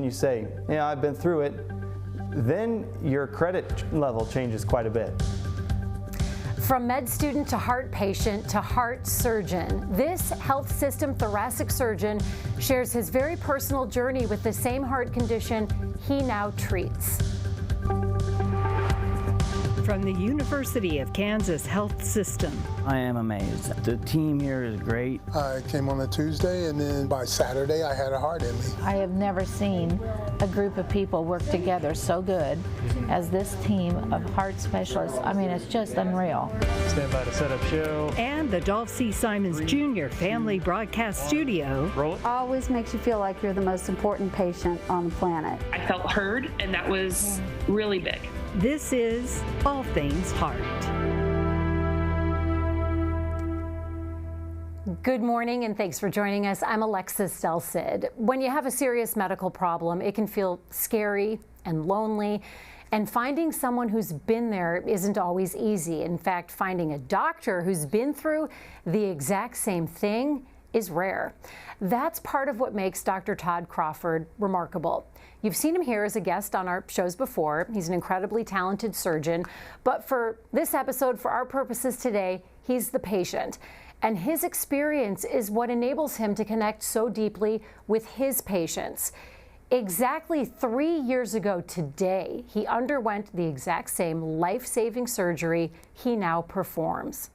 when you say, yeah, I've been through it, then your credit level changes quite a bit. From med student to heart patient to heart surgeon, this health system thoracic surgeon shares his very personal journey with the same heart condition he now treats. From the University of Kansas Health System. I am amazed. The team here is great. I came on a Tuesday, and then by Saturday I had a heart in me. I have never seen a group of people work together so good as this team of heart specialists. I mean, it's just unreal. Stand by to set up show. And the Dolph C. Simons Jr. Family Broadcast Studio. Roll it. Always makes you feel like you're the most important patient on the planet. I felt heard, and that was really big. This is All Things Heart. Good morning and thanks for joining us. I'm Alexis Delcid. When you have a serious medical problem, it can feel scary and lonely, and finding someone who's been there isn't always easy. In fact, finding a doctor who's been through the exact same thing is rare. That's part of what makes Dr. Todd Crawford remarkable. You've seen him here as a guest on our shows before. He's an incredibly talented surgeon, but for this episode, for our purposes today, he's the patient. And his experience is what enables him to connect so deeply with his patients. Exactly 3 years ago today, he underwent the exact same life-saving surgery he now performs.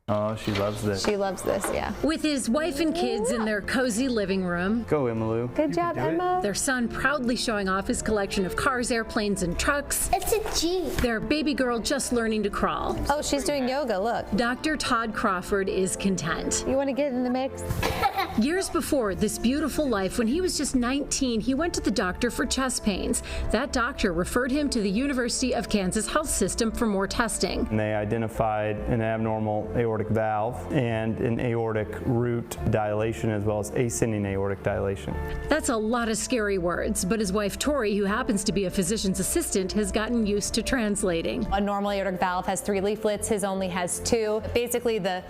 Oh, she loves this. She loves this, yeah. With his wife and kids in their cozy living room. Go, Emmylou. Good job, Emma. Their son proudly showing off his collection of cars, airplanes, and trucks. It's a Jeep. Their baby girl just learning to crawl. Oh, she's doing yoga, look. Dr. Todd Crawford is content. You want to get in the mix? Years before this beautiful life, when he was just 19, he went to the doctor for chest pains. That doctor referred him to the University of Kansas Health System for more testing. And they identified an abnormal aortic valve and an aortic root dilation, as well as ascending aortic dilation. That's a lot of scary words, but his wife Tori, who happens to be a physician's assistant, has gotten used to translating. A normal aortic valve has 3 leaflets, his only has 2. Basically, the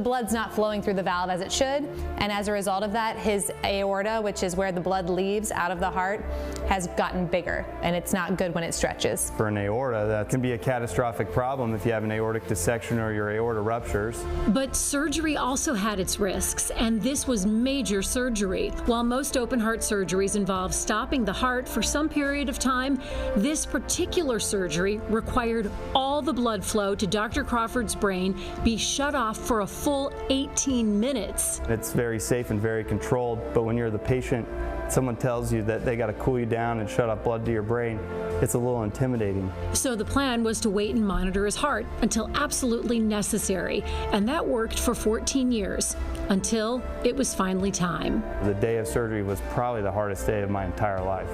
blood's not flowing through the valve as it should, and as a result of that, his aorta, which is where the blood leaves out of the heart, has gotten bigger, and it's not good when it stretches. For an aorta, that can be a catastrophic problem if you have an aortic dissection or your aorta ruptures. But surgery also had its risks, and this was major surgery. While most open heart surgeries involve stopping the heart for some period of time, this particular surgery required all the blood flow to Dr. Crawford's brain be shut off for a full 18 minutes. It's very safe and very controlled, but when you're the patient, someone tells you that they got to cool you down and shut off blood to your brain, it's a little intimidating. So the plan was to wait and monitor his heart until absolutely necessary, and that worked for 14 years, until it was finally time. The day of surgery was probably the hardest day of my entire life.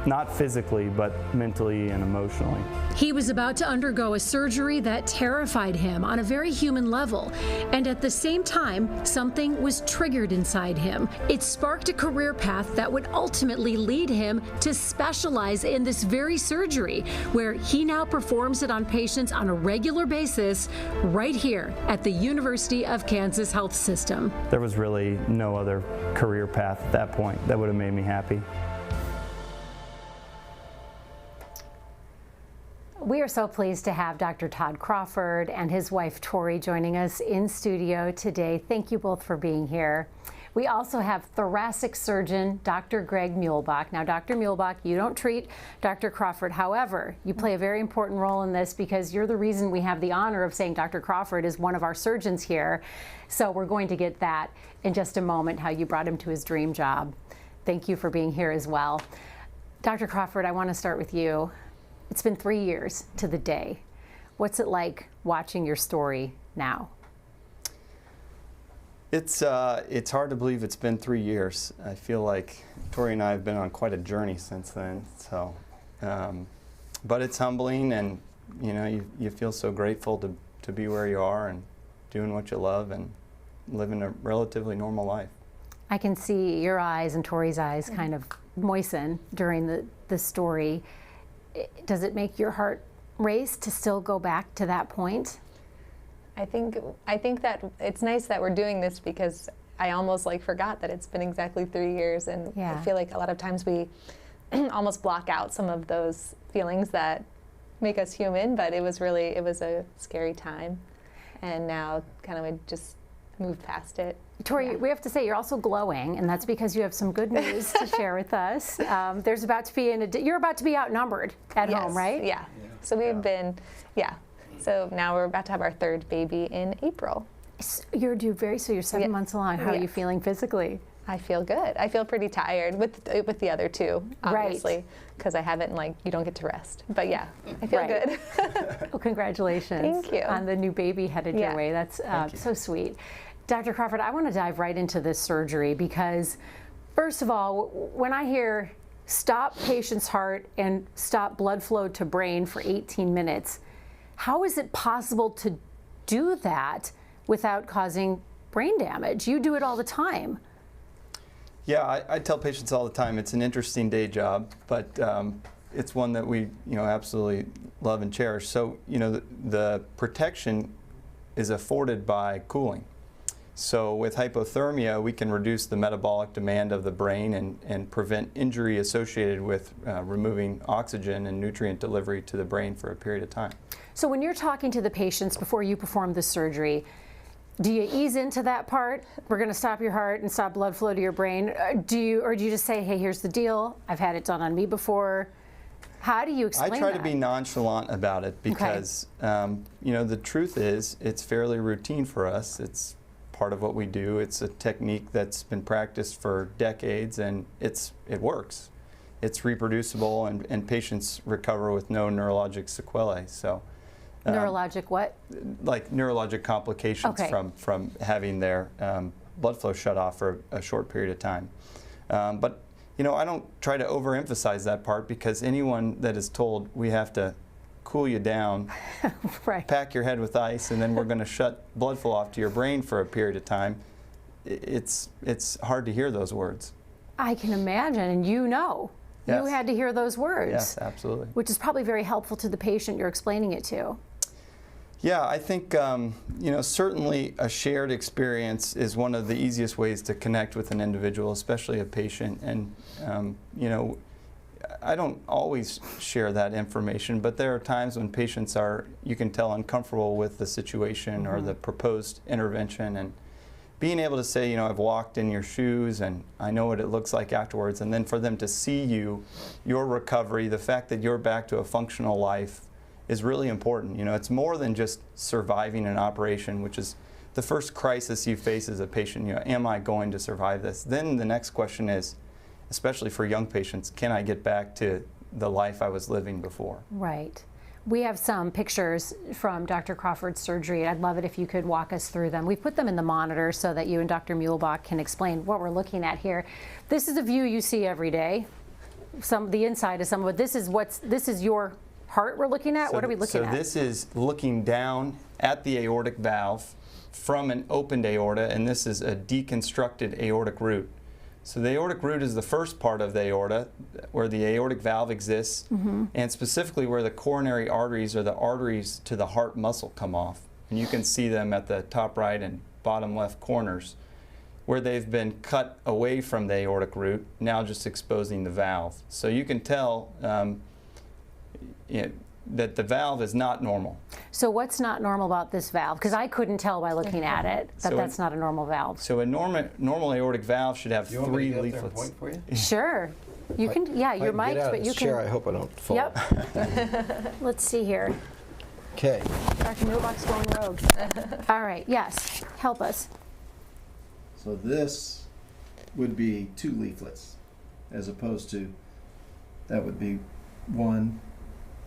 Not physically, but mentally and emotionally. He was about to undergo a surgery that terrified him on a very human level. And at the same time, something was triggered inside him. It sparked a career path that would ultimately lead him to specialize in this very surgery, where he now performs it on patients on a regular basis right here at the University of Kansas Health System. There was really no other career path at that point that would have made me happy. We are so pleased to have Dr. Todd Crawford and his wife Tori joining us in studio today. Thank you both for being here. We also have thoracic surgeon Dr. Greg Muehlbach. Now, Dr. Muehlbach, you don't treat Dr. Crawford. However, you play a very important role in this because you're the reason we have the honor of saying Dr. Crawford is one of our surgeons here. So we're going to get that in just a moment, how you brought him to his dream job. Thank you for being here as well. Dr. Crawford, I want to start with you. It's been 3 years to the day. What's it like watching your story now? It's hard to believe it's been 3 years. I feel like Tori and I have been on quite a journey since then. So, but it's humbling, and you feel so grateful to be where you are and doing what you love and living a relatively normal life. I can see your eyes and Tori's eyes kind of moisten during the story. Does it make your heart race to still go back to that point? I think that it's nice that we're doing this because I almost like forgot that it's been exactly 3 years, and Yeah. I feel like a lot of times we almost block out some of those feelings that make us human, but it was a scary time, and now kind of we just moved past it. Tori, we have to say you're also glowing, and that's because you have some good news to share with us. There's about to be you're about to be outnumbered at Yes, home, right? Yeah. So we've been, So now we're about to have our third baby in April. You're due so you're 7 months along. How are you feeling physically? I feel good. I feel pretty tired with the other two, obviously, because I haven't, you don't get to rest. But yeah, I feel good. Well, congratulations. Thank you. On the new baby headed your way. That's so sweet. Dr. Crawford, I want to dive right into this surgery because, first of all, when I hear stop patient's heart and stop blood flow to brain for 18 minutes, how is it possible to do that without causing brain damage? You do it all the time. Yeah, I tell patients all the time it's an interesting day job, but it's one that we absolutely love and cherish. So the protection is afforded by cooling. So with hypothermia, we can reduce the metabolic demand of the brain and prevent injury associated with removing oxygen and nutrient delivery to the brain for a period of time. So when you're talking to the patients before you perform the surgery, do you ease into that part? We're going to stop your heart and stop blood flow to your brain. Or do you just say, hey, here's the deal. I've had it done on me before. How do you explain that? I try to be nonchalant about it because, the truth is it's fairly routine for us. It's part of what we do. It's a technique that's been practiced for decades, and it works. It's reproducible, and patients recover with no neurologic sequelae. So, neurologic what? Like neurologic complications from having their blood flow shut off for a short period of time. But I don't try to overemphasize that part because anyone that is told we have to cool you down, pack your head with ice, and then we're going to shut blood flow off to your brain for a period of time, it's hard to hear those words. I can imagine, and you had to hear those words. Yes, absolutely. Which is probably very helpful to the patient you're explaining it to. Yeah, I think certainly a shared experience is one of the easiest ways to connect with an individual, especially a patient. And I don't always share that information, but there are times when patients are, you can tell, uncomfortable with the situation or the proposed intervention, and being able to say, I've walked in your shoes and I know what it looks like afterwards, and then for them to see your recovery, the fact that you're back to a functional life is really important. It's more than just surviving an operation, which is the first crisis you face as a patient. Am I going to survive this? Then the next question is, especially for young patients, can I get back to the life I was living before? Right. We have some pictures from Dr. Crawford's surgery. I'd love it if you could walk us through them. We put them in the monitor so that you and Dr. Muehlbach can explain what we're looking at here. This is a view you see every day. The inside of someone. This is your heart we're looking at. What are we looking at? So this is looking down at the aortic valve from an opened aorta, and this is a deconstructed aortic root. So the aortic root is the first part of the aorta where the aortic valve exists, and specifically where the coronary arteries or the arteries to the heart muscle come off. And you can see them at the top right and bottom left corners where they've been cut away from the aortic root, now just exposing the valve. So you can tell that the valve is not normal. So what's not normal about this valve? Because I couldn't tell by looking at it that that's not a normal valve. So a normal aortic valve should have 3 leaflets. For you? Sure. You can, you're mic'd, but you can. Chair, I hope I don't fall. Yep. Let's see here. Okay. Dr. Muehlbach's going rogue. All right, yes, help us. So this would be 2 leaflets, as opposed to, that would be 1,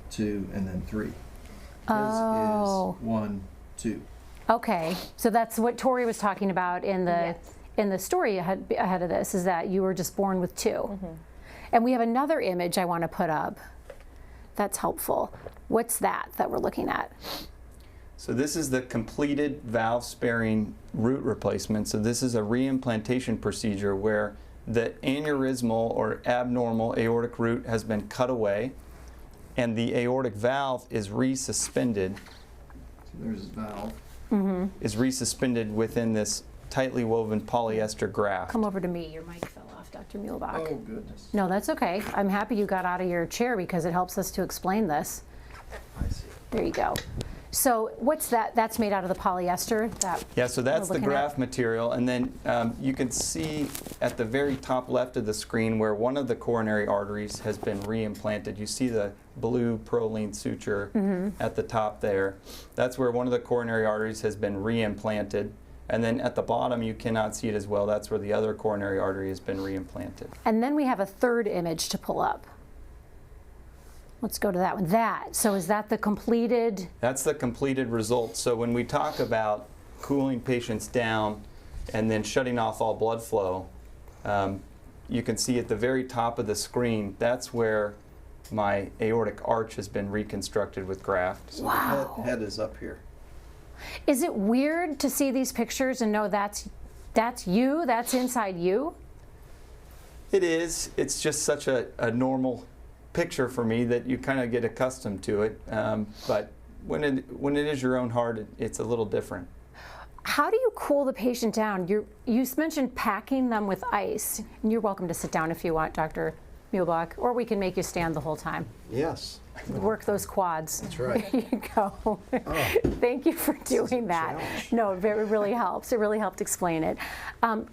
2, and then 3. His is 1, 2. Okay, so that's what Tori was talking about in the story ahead of this, is that you were just born with 2. And we have another image I want to put up that's helpful. What's that we're looking at? So this is the completed valve-sparing root replacement. So this is a reimplantation procedure where the aneurysmal or abnormal aortic root has been cut away, and the aortic valve is resuspended. So there's his valve. Is resuspended within this tightly woven polyester graft. Come over to me. Your mic fell off, Dr. Muehlbach. Oh, goodness. No, that's okay. I'm happy you got out of your chair because it helps us to explain this. I see. There you go. So what's that? That's made out of the polyester? Yeah, so that's the looking at? graft material. And then you can see at the very top left of the screen where one of the coronary arteries has been reimplanted. You see the blue Prolene suture at the top there. That's where one of the coronary arteries has been reimplanted. And then at the bottom, you cannot see it as well. That's where the other coronary artery has been reimplanted. And then we have a third image to pull up. Let's go to that one. So is that the completed? That's the completed result. So when we talk about cooling patients down and then shutting off all blood flow, you can see at the very top of the screen, that's where my aortic arch has been reconstructed with graft. So Wow. the head is up here. Is it weird to see these pictures and know that's you, that's inside you? It is. It's just such a normal picture for me that you kind of get accustomed to it. But when it is your own heart, it's a little different. How do you cool the patient down? You mentioned packing them with ice. And you're welcome to sit down if you want, Dr. Muehlbach, or we can make you stand the whole time. Yes. Work those quads. That's right. There you go. Oh. Thank you for doing that. challenge. No, it really helps. It really helped explain it.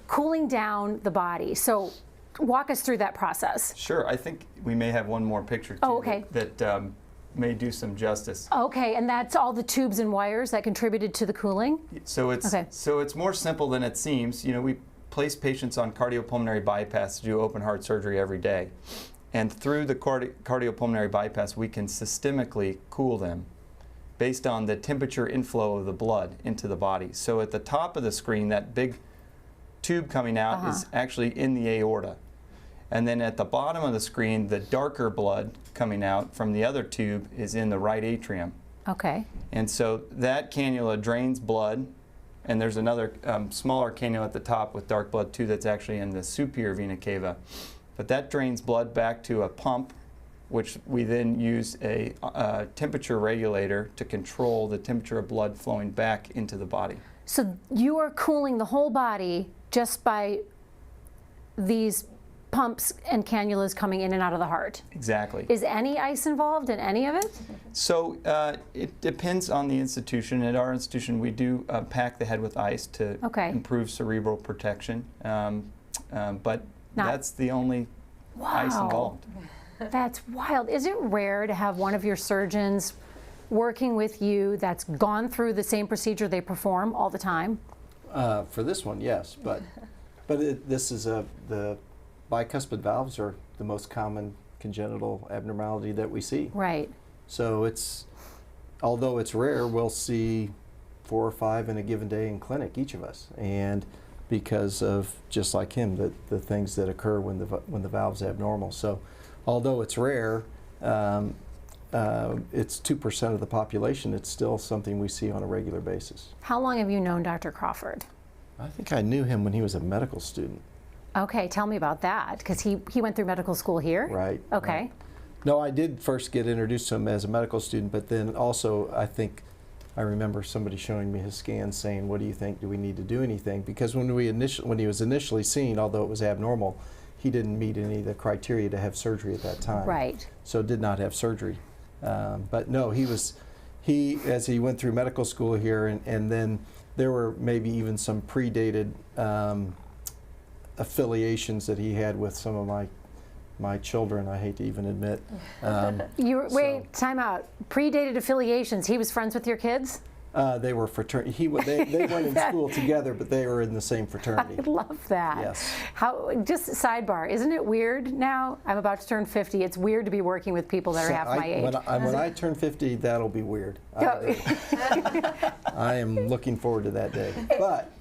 Cooling down the body. So walk us through that process. Sure. I think we may have one more picture too Oh, okay. that may do some justice. Okay, and that's all the tubes and wires that contributed to the cooling? So it's more simple than it seems. You know, we place patients on cardiopulmonary bypass to do open heart surgery every day. And through the cardiopulmonary bypass, we can systemically cool them based on the temperature inflow of the blood into the body. So at the top of the screen, that big tube coming out is actually in the aorta. And then at the bottom of the screen, the darker blood coming out from the other tube is in the right atrium. Okay. And so that cannula drains blood, and there's another smaller cannula at the top with dark blood too that's actually in the superior vena cava. But that drains blood back to a pump, which we then use a temperature regulator to control the temperature of blood flowing back into the body. So you are cooling the whole body just by these pumps and cannulas coming in and out of the heart. Exactly. Is any ice involved in any of it? So it depends on the institution. At our institution, we do pack the head with ice to improve cerebral protection. But that's the only ice involved. That's wild. Is it rare to have one of your surgeons working with you that's gone through the same procedure they perform all the time? For this one, yes, but this is the bicuspid valves are the most common congenital abnormality that we see. Right. So although it's rare, we'll see 4 or 5 in a given day in clinic, each of us, and because of, just like him, the things that occur when the valve's abnormal. So although it's rare, it's 2% of the population. It's still something we see on a regular basis. How long have you known Dr. Crawford? I think I knew him when he was a medical student. Okay, tell me about that, because he went through medical school here? Right. Okay. Right. No, I did first get introduced to him as a medical student, but then also I think I remember somebody showing me his scans saying, what do you think, do we need to do anything? Because when he was initially seen, although it was abnormal, he didn't meet any of the criteria to have surgery at that time. Right. So did not have surgery. But no, as he went through medical school here, and then there were maybe even some predated affiliations that he had with some of my children, I hate to even admit. Wait, time out. Predated affiliations. He was friends with your kids? They were fraternity. They went in school together, but they were in the same fraternity. I love that. Yes. Just sidebar, isn't it weird now? I'm about to turn 50. It's weird to be working with people that are half my age. When I turn 50, that'll be weird. I am looking forward to that day. But,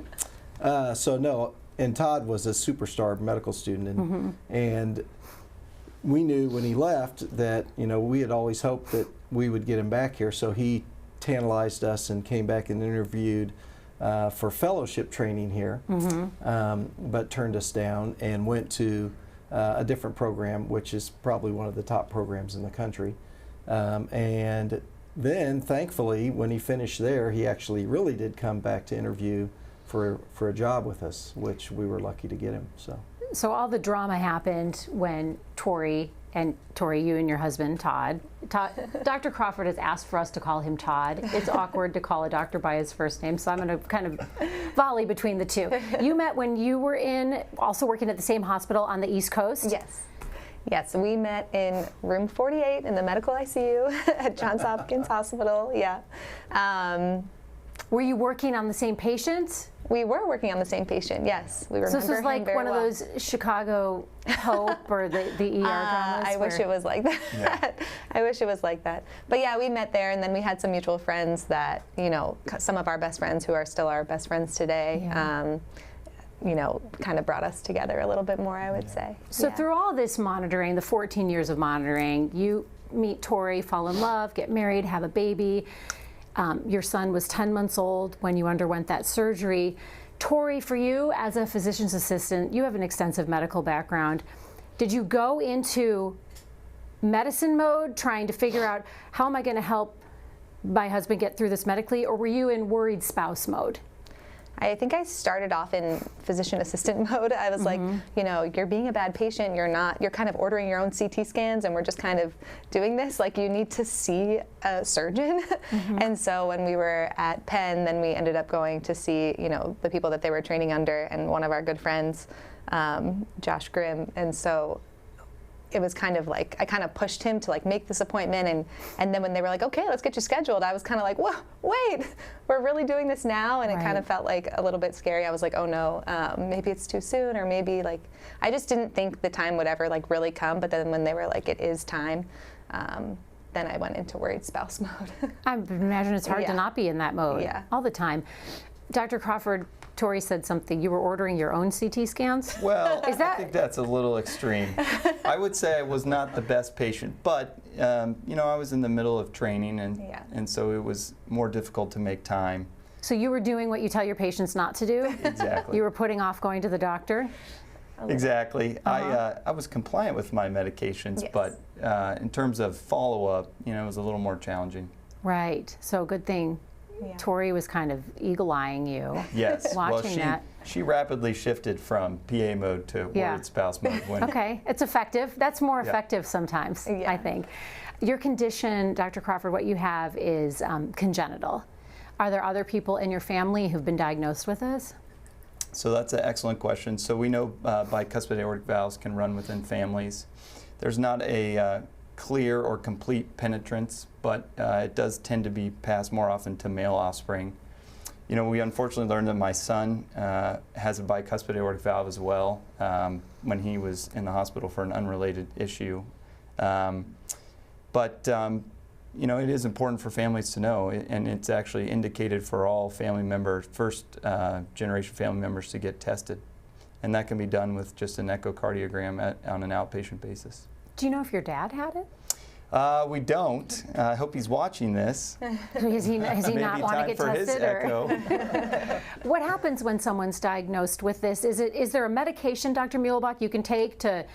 so no, and Todd was a superstar medical student, and we knew when he left that, we had always hoped that we would get him back here, so he tantalized us and came back and interviewed for fellowship training here, but turned us down and went to a different program, which is probably one of the top programs in the country. And then, thankfully, when he finished there, he actually really did come back to interview for a job with us, which we were lucky to get him. So all the drama happened when Tori, you and your husband, Todd, Dr. Crawford has asked for us to call him Todd. It's awkward to call a doctor by his first name, so I'm going to kind of volley between the two. You met when you were also working at the same hospital on the East Coast? Yes. Yes, we met in room 48 in the medical ICU at Johns Hopkins Hospital, yeah. Were you working on the same patient? We were working on the same patient, yes. We remember so this is like one of those Chicago Hope or the ER dramas? I wish it was like that. Yeah. I wish it was like that. But yeah, we met there, and then we had some mutual friends that, you know, some of our best friends who are still our best friends today, you know, kind of brought us together a little bit more, I would say. So through all this monitoring, the 14 years of monitoring, you meet Tori, fall in love, get married, have a baby. Your son was 10 months old when you underwent that surgery. Tori, for you as a physician's assistant, you have an extensive medical background. Did you go into medicine mode, trying to figure out how am I going to help my husband get through this medically, or were you in worried spouse mode? I think I started off in physician assistant mode. I was like, you know, you're being a bad patient, you're kind of ordering your own CT scans, and we're just kind of doing this. Like, you need to see a surgeon. And so when we were at Penn, then we ended up going to see, you know, the people that they were training under, and one of our good friends, Josh Grimm. And so it was kind of like, I kind of pushed him to like make this appointment, and then when they were like, okay, let's get you scheduled, I was kind of like, whoa, wait, we're really doing this now? And it kind of felt like a little bit scary. I was like, oh no, maybe it's too soon, or maybe like, I just didn't think the time would ever like really come. But then when they were like, it is time, then I went into worried spouse mode. I imagine it's hard to not be in that mode all the time. Dr. Crawford, Tori said something. You were ordering your own CT scans? Well, I think that's a little extreme. I would say I was not the best patient, but you know, I was in the middle of training, and so it was more difficult to make time. So you were doing what you tell your patients not to do? Exactly. You were putting off going to the doctor? Exactly. I was compliant with my medications, but in terms of follow-up, you know, it was a little more challenging. Right. So good thing Tori was kind of eagle-eyeing you. Yes. Watching that. She rapidly shifted from PA mode to worried spouse mode. Okay. It's effective. That's more effective sometimes, I think. Your condition, Dr. Crawford, what you have is congenital. Are there other people in your family who've been diagnosed with this? So that's an excellent question. So we know bicuspid aortic valves can run within families. There's not a clear or complete penetrance, but it does tend to be passed more often to male offspring. You know, we unfortunately learned that my son has a bicuspid aortic valve as well when he was in the hospital for an unrelated issue. You know, it is important for families to know, and it's actually indicated for all family members, first generation family members, to get tested. And that can be done with just an echocardiogram on an outpatient basis. Do you know if your dad had it? We don't. I hope he's watching this. Does he not want to get tested? Echo. What happens when someone's diagnosed with this? Is there a medication, Dr. Muehlbach, you can take to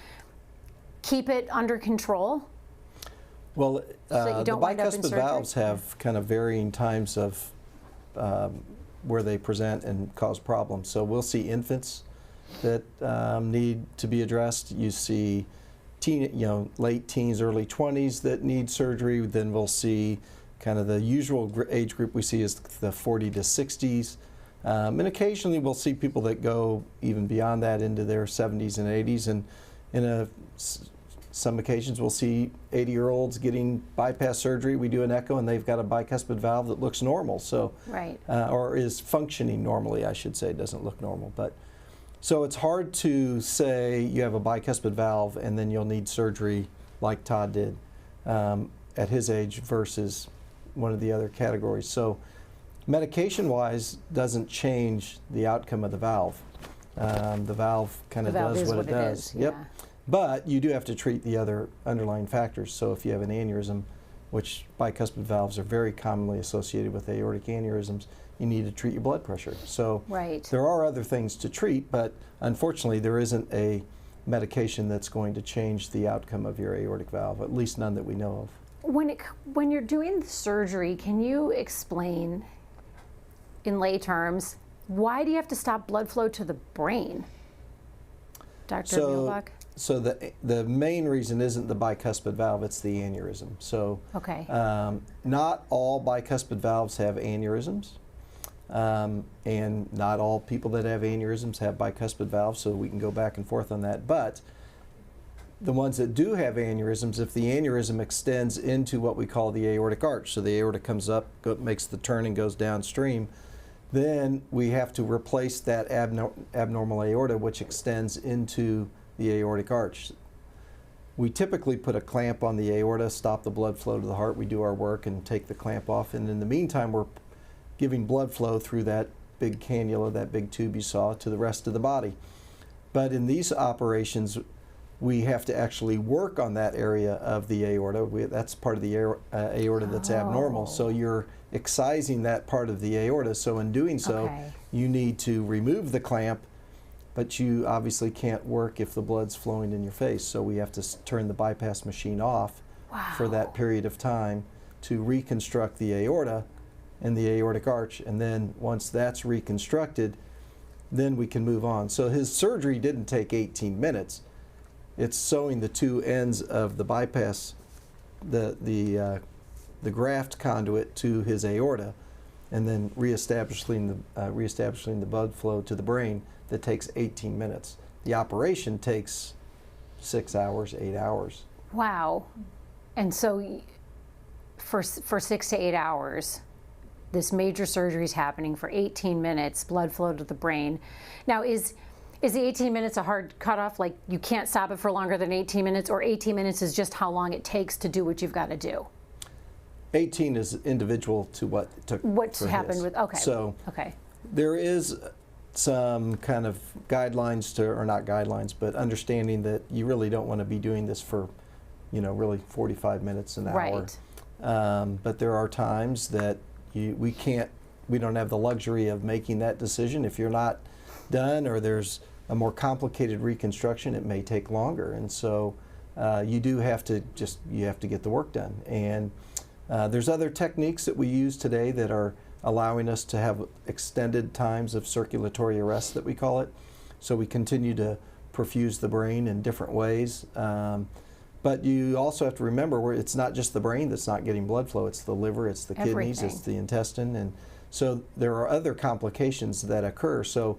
keep it under control? Well, so the bicuspid valves have kind of varying times of where they present and cause problems. So we'll see infants that need to be addressed. You see late teens, early 20s that need surgery. Then we'll see kind of the usual age group we see is the 40 to 60s. And occasionally we'll see people that go even beyond that into their 70s and 80s. And in some occasions we'll see 80-year-olds getting bypass surgery. We do an echo and they've got a bicuspid valve that looks normal, so or is functioning normally, I should say. It doesn't look normal, but so it's hard to say you have a bicuspid valve and then you'll need surgery like Todd did at his age versus one of the other categories. So medication-wise doesn't change the outcome of the valve. The valve kind of does what it does. Yep. But you do have to treat the other underlying factors. So if you have an aneurysm, which bicuspid valves are very commonly associated with aortic aneurysms, you need to treat your blood pressure. So there are other things to treat, but unfortunately there isn't a medication that's going to change the outcome of your aortic valve, at least none that we know of. When you're doing the surgery, can you explain in lay terms Why do you have to stop blood flow to the brain, Dr. Muehlbach? So the main reason isn't the bicuspid valve, it's the aneurysm. So okay. Not all bicuspid valves have aneurysms, and not all people that have aneurysms have bicuspid valves, so we can go back and forth on that. But the ones that do have aneurysms, if the aneurysm extends into what we call the aortic arch, so the aorta comes up, makes the turn and goes downstream, then we have to replace that abnormal aorta, which extends into the aortic arch. We typically put a clamp on the aorta, stop the blood flow to the heart. We do our work and take the clamp off, and in the meantime we're giving blood flow through that big cannula, that big tube you saw, to the rest of the body. But in these operations, we have to actually work on that area of the aorta. That's part of the aorta that's abnormal. So you're excising that part of the aorta. So in doing so, you need to remove the clamp, but you obviously can't work if the blood's flowing in your face. So we have to turn the bypass machine off for that period of time to reconstruct the aorta and the aortic arch. And then once that's reconstructed, then we can move on. So his surgery didn't take 18 minutes. It's sewing the two ends of the bypass, the graft conduit to his aorta, and then reestablishing the blood flow to the brain. That takes 18 minutes. The operation takes 6 hours, 8 hours. Wow. And so for 6 to 8 hours, this major surgery is happening for 18 minutes, blood flow to the brain. Now, is the 18 minutes a hard cutoff? Like you can't stop it for longer than 18 minutes, or 18 minutes is just how long it takes to do what you've got to do? 18 is individual to what took. What's happened with, okay. So okay. There is some kind of guidelines to, or not guidelines, but understanding that you really don't want to be doing this for, really 45 minutes, an hour. But there are times that we don't have the luxury of making that decision. If you're not done, or there's a more complicated reconstruction, it may take longer. And so you do have to get the work done. And there's other techniques that we use today that are allowing us to have extended times of circulatory arrest, that we call it. So we continue to perfuse the brain in different ways. But you also have to remember it's not just the brain that's not getting blood flow, it's the liver, it's the kidneys, it's the intestine. And so there are other complications that occur. So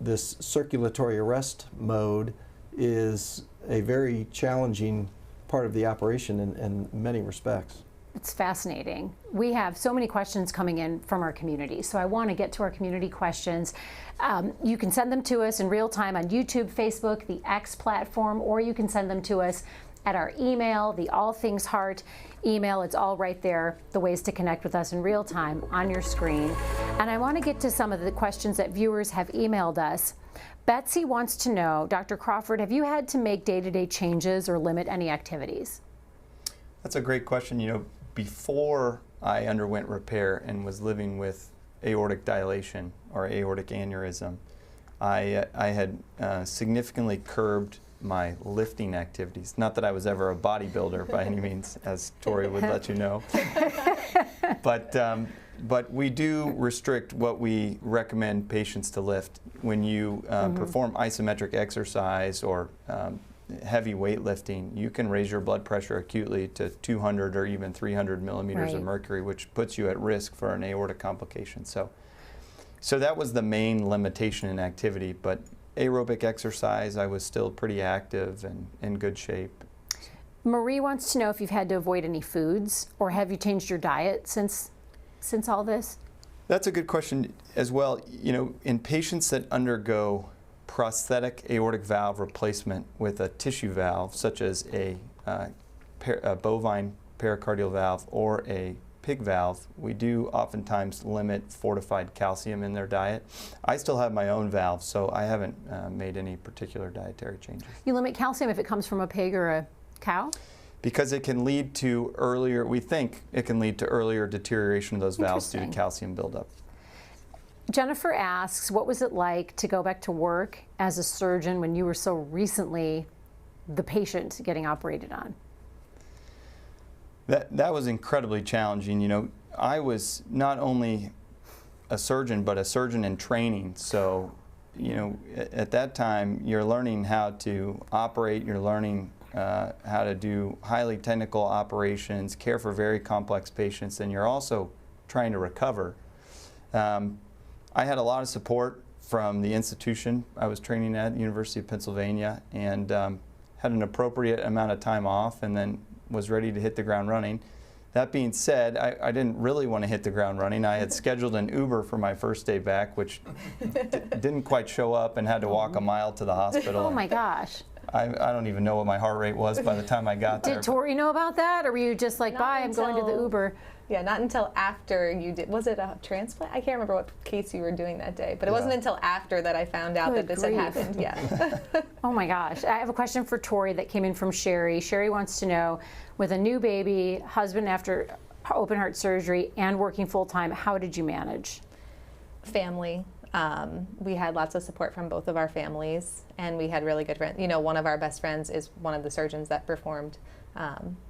this circulatory arrest mode is a very challenging part of the operation in many respects. It's fascinating. We have so many questions coming in from our community, so I want to get to our community questions. You can send them to us in real time on YouTube, Facebook, the X platform, or you can send them to us at our email, the All Things Heart email. It's all right there, the ways to connect with us in real time on your screen. And I want to get to some of the questions that viewers have emailed us. Betsy wants to know, Dr. Crawford, have you had to make day-to-day changes or limit any activities? That's a great question. Before I underwent repair and was living with aortic dilation or aortic aneurysm, I had significantly curbed my lifting activities. Not that I was ever a bodybuilder by any means, as Tori would let you know. But we do restrict what we recommend patients to lift. When you perform isometric exercise or heavy weightlifting, you can raise your blood pressure acutely to 200 or even 300 millimeters of mercury, which puts you at risk for an aortic complication. So that was the main limitation in activity, but aerobic exercise, I was still pretty active and in good shape. Marie wants to know if you've had to avoid any foods, or have you changed your diet since all this? That's a good question as well. In patients that undergo prosthetic aortic valve replacement with a tissue valve, such as a bovine pericardial valve or a pig valve, we do oftentimes limit fortified calcium in their diet. I still have my own valve, so I haven't made any particular dietary changes. You limit calcium if it comes from a pig or a cow? Because it can lead to we think it can lead to earlier deterioration of those valves due to calcium buildup. Jennifer asks, what was it like to go back to work as a surgeon when you were so recently the patient getting operated on? That was incredibly challenging. I was not only a surgeon, but a surgeon in training. So, you know, at that time, you're learning how to operate, you're learning how to do highly technical operations, care for very complex patients, and you're also trying to recover. I had a lot of support from the institution I was training at, the University of Pennsylvania, and had an appropriate amount of time off, and then was ready to hit the ground running. That being said, I didn't really want to hit the ground running. I had scheduled an Uber for my first day back, which didn't quite show up, and had to walk a mile to the hospital. Oh my gosh. I don't even know what my heart rate was by the time I got there. Did Tori know about that, or were you just like, bye, I'm going to the Uber? Yeah, not until after you did. Was it a transplant? I can't remember what case you were doing that day, but it wasn't until after that I found out that this had happened. Yeah. Oh my gosh. I have a question for Tori that came in from Sherry. Sherry wants to know, with a new baby, husband after open heart surgery, and working full time, how did you manage? Family. We had lots of support from both of our families, and we had really good friends. You know, one of our best friends is one of the surgeons that performed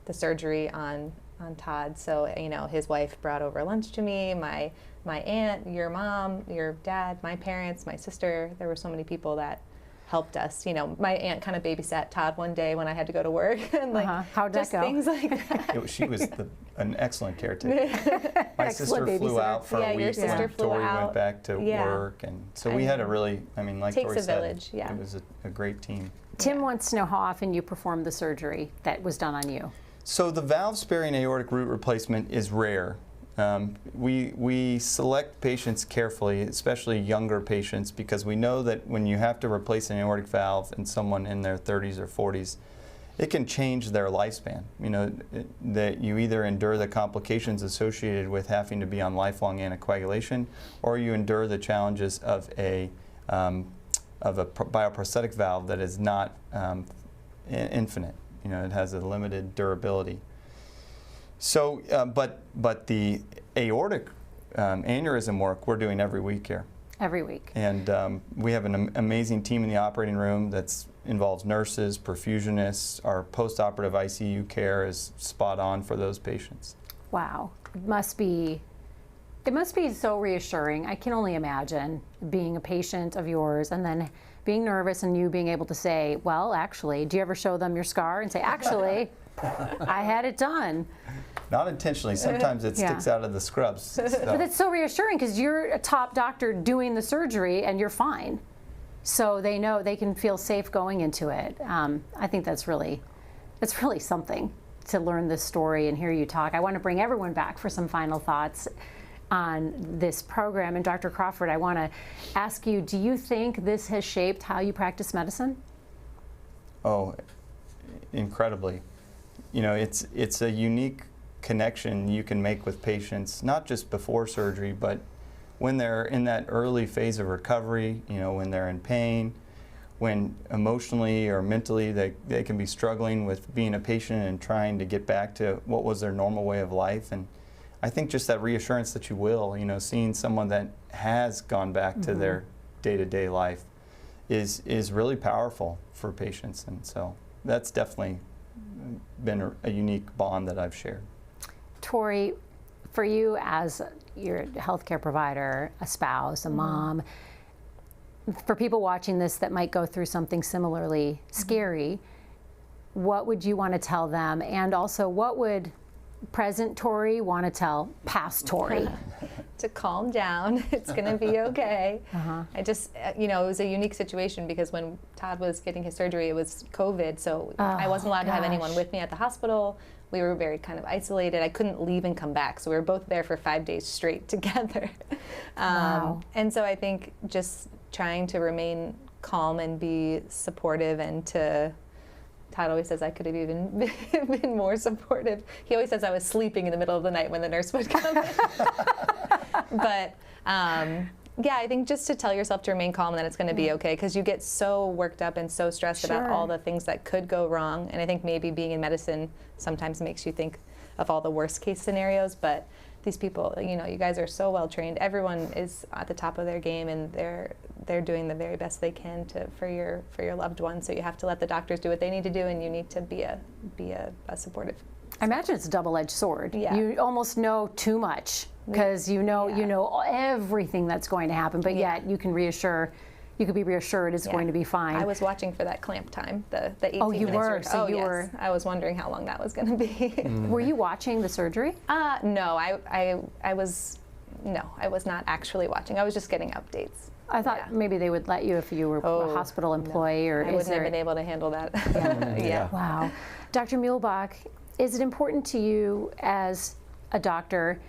the surgery on Todd. So, you know, his wife brought over lunch to me, my aunt, your mom, your dad, my parents, my sister. There were so many people that helped us. You know, my aunt kind of babysat Todd one day when I had to go to work, and like how'd that go? Things like that. She was an excellent caretaker. My sister flew out for a week when Tori went back to work, and so we had a really, I mean, like Tori said, village. Yeah. It was a great team. Tim wants to know how often you performed the surgery that was done on you. So the valve-sparing aortic root replacement is rare. We select patients carefully, especially younger patients, because we know that when you have to replace an aortic valve in someone in their 30s or 40s, it can change their lifespan. You know, that you either endure the complications associated with having to be on lifelong anticoagulation, or you endure the challenges of a bioprosthetic valve that is not infinite. You know, it has a limited durability. So, but the aortic aneurysm work we're doing every week here. Every week. And we have an amazing team in the operating room that involves nurses, perfusionists. Our post-operative ICU care is spot on for those patients. Wow, it must be so reassuring. I can only imagine being a patient of yours and then being nervous and you being able to say, well, actually, do you ever show them your scar and say, actually, I had it done? Not intentionally. Sometimes it sticks out of the scrubs. So. But it's so reassuring because you're a top doctor doing the surgery and you're fine. So they know they can feel safe going into it. I think that's really something to learn this story and hear you talk. I want to bring everyone back for some final thoughts on this program. And Dr. Crawford, I want to ask you, do you think this has shaped how you practice medicine? Oh, incredibly. You know, it's a unique connection you can make with patients, not just before surgery, but when they're in that early phase of recovery, you know, when they're in pain, when emotionally or mentally they can be struggling with being a patient and trying to get back to what was their normal way of life. And I think just that reassurance that you will, you know, seeing someone that has gone back to their day-to-day life is really powerful for patients. And so that's definitely been a unique bond that I've shared. Tori, for you as your healthcare provider, a spouse, a mom, for people watching this that might go through something similarly scary, what would you want to tell them? And also, what would present Tori want to tell past Tori? To calm down. It's going to be okay. I just, you know, it was a unique situation because when Todd was getting his surgery, it was COVID, so I wasn't allowed to have anyone with me at the hospital. We were very kind of isolated. I couldn't leave and come back, so we were both there for 5 days straight together. And so I think just trying to remain calm and be supportive, and to, Todd always says I could have even been more supportive. He always says I was sleeping in the middle of the night when the nurse would come in. But yeah, I think just to tell yourself to remain calm and that it's going to be okay, because you get so worked up and so stressed about all the things that could go wrong. And I think maybe being in medicine sometimes makes you think of all the worst case scenarios, but these people, you know, you guys are so well trained. Everyone is at the top of their game, and they're doing the very best they can for your loved one. So you have to let the doctors do what they need to do, and you need to be a supportive. I imagine it's a double-edged sword. Yeah. You almost know too much because you know everything that's going to happen, but yet you can you could be reassured it's going to be fine. I was watching for that clamp time, the 18 Oh, you minutes. were? So you were. I was wondering how long that was going to be. Were you watching the surgery? No, I was not actually watching. I was just getting updates. I thought maybe they would let you if you were a hospital employee, or I wouldn't have been able to handle that. Yeah. Wow. Dr. Muehlbach, is it important to you as a doctor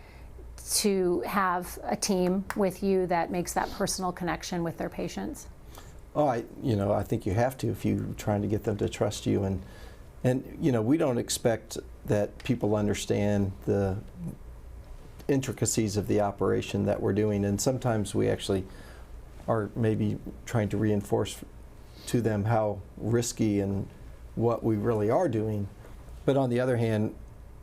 to have a team with you that makes that personal connection with their patients? Oh, I think you have to if you're trying to get them to trust you, and we don't expect that people understand the intricacies of the operation that we're doing, and sometimes we actually are maybe trying to reinforce to them how risky and what we really are doing. But on the other hand,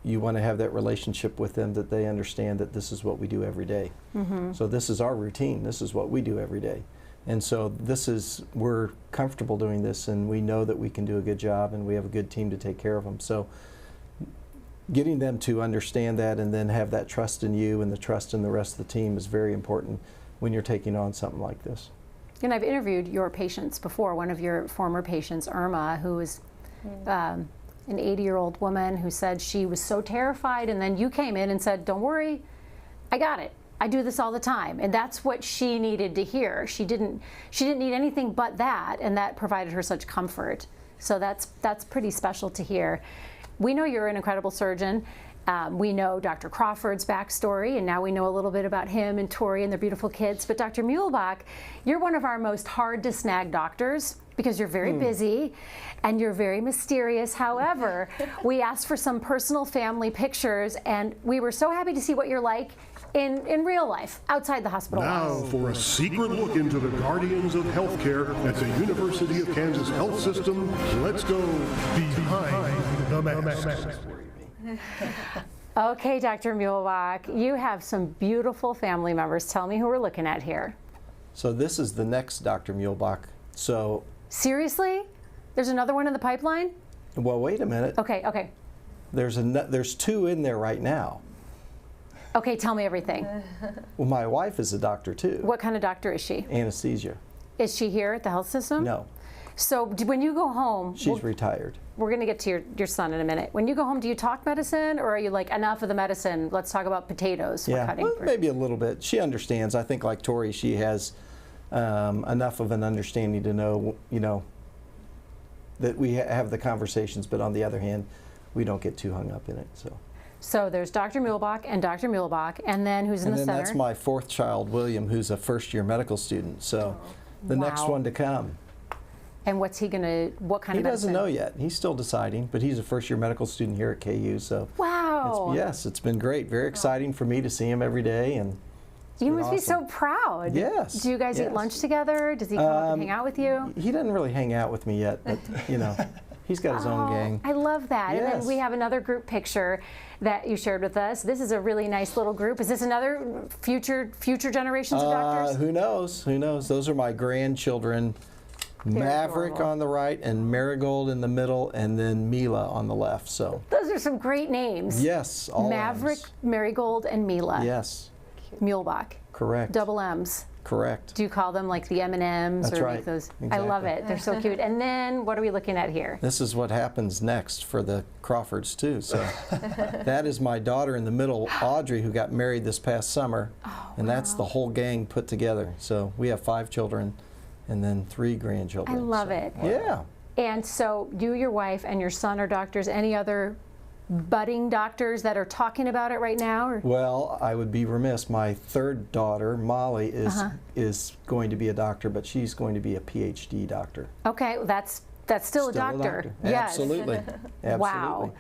you want to have that relationship with them that they understand that this is what we do every day. So this is our routine. This is what we do every day. And so we're comfortable doing this, and we know that we can do a good job, and we have a good team to take care of them. So getting them to understand that and then have that trust in you and the trust in the rest of the team is very important when you're taking on something like this. And I've interviewed your patients before. One of your former patients, Irma, who was an 80-year-old woman who said she was so terrified, and then you came in and said, "Don't worry, I got it. I do this all the time." And that's what she needed to hear. She didn't need anything but that, and that provided her such comfort. So that's pretty special to hear. We know you're an incredible surgeon. We know Dr. Crawford's backstory, and now we know a little bit about him and Tori and their beautiful kids. But Dr. Muehlbach, you're one of our most hard to snag doctors because you're very busy and you're very mysterious. However, we asked for some personal family pictures, and we were so happy to see what you're like in real life, outside the hospital Now walls. for a secret look into the guardians of healthcare at the University of Kansas Health System, let's go behind the mask. Okay, Dr. Muehlbach, you have some beautiful family members. Tell me who we're looking at here. So this is the next Dr. Muehlbach. So Seriously? There's another one in the pipeline? well, wait a minute. Okay. There's two in there right now. Okay, tell me everything. Well, my wife is a doctor too. What kind of doctor is she? Anesthesia. Is she here at the health system? No. So when you go home, She's retired. We're going to get to your son in a minute. When you go home, do you talk medicine, or are you like, enough of the medicine, let's talk about potatoes? We're cutting well, maybe a little bit. She understands. I think like Tori, she has enough of an understanding to know, that we have the conversations, but on the other hand, we don't get too hung up in it. So there's Dr. Muehlbach and Dr. Muehlbach, and then who's in the center? And then that's my fourth child, William, who's a first-year medical student. So the next one to come. And what's he gonna? What kind of medicine? He doesn't know yet. He's still deciding, but he's a first-year medical student here at KU. So wow. It's been great. Very exciting for me to see him every day, and you must be so proud. Yes. Do you guys eat lunch together? Does he come up and hang out with you? He doesn't really hang out with me yet, but he's got his own gang. I love that. Yes. And then we have another group picture that you shared with us. This is a really nice little group. Is this another future generations of doctors? Who knows? Who knows? Those are my grandchildren. Maverick adorable. on the right, and Marigold in the middle, and then Mila on the left. So those are some great names. Yes, all Maverick, M's. Marigold, and Mila. Yes. Muehlbach. Correct. Double M's. Correct. Do you call them like the M&Ms? That's or right. Make those? Exactly. I love it. They're so cute. And then what are we looking at here? This is what happens next for the Crawfords too. So that is my daughter in the middle, Audrey, who got married this past summer, and that's the whole gang put together. So we have 5 children, and then 3 grandchildren. I love it. Yeah. And so you, your wife, and your son are doctors. Any other budding doctors that are talking about it right now? Or? Well, I would be remiss. My third daughter, Molly, is going to be a doctor, but she's going to be a PhD doctor. Okay, well, that's still a doctor. Yes. Absolutely. Wow.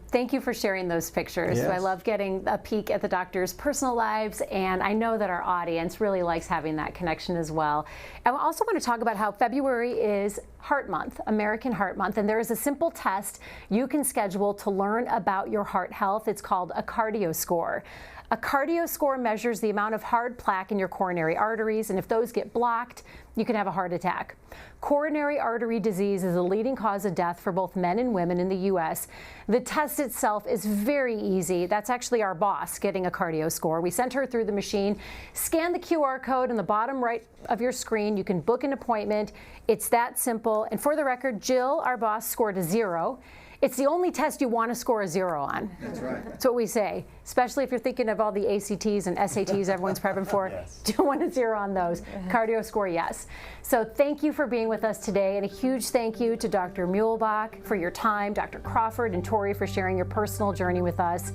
Thank you for sharing those pictures. Yes. I love getting a peek at the doctors' personal lives, and I know that our audience really likes having that connection as well. And I also want to talk about how February is Heart Month, American Heart Month, and there is a simple test you can schedule to learn about your heart health. It's called a cardio score. A cardio score measures the amount of hard plaque in your coronary arteries, and if those get blocked, you can have a heart attack. Coronary artery disease is a leading cause of death for both men and women in the U.S. The test itself is very easy. That's actually our boss getting a cardio score. We sent her through the machine. Scan the QR code in the bottom right of your screen. You can book an appointment. It's that simple. And for the record, Jill, our boss, scored a 0. It's the only test you want to score a 0 on. That's right. That's what we say, especially if you're thinking of all the ACTs and SATs everyone's prepping for. Yes. Don't want a 0 on those. Cardio score, yes. So thank you for being with us today, and a huge thank you to Dr. Muehlbach for your time, Dr. Crawford and Tori for sharing your personal journey with us.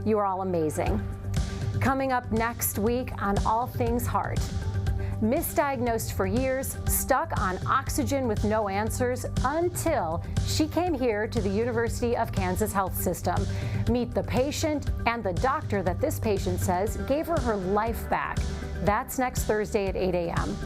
You are all amazing. Coming up next week on All Things Heart. Misdiagnosed for years, stuck on oxygen with no answers until she came here to the University of Kansas Health System. Meet the patient and the doctor that this patient says gave her life back. That's next Thursday at 8 a.m.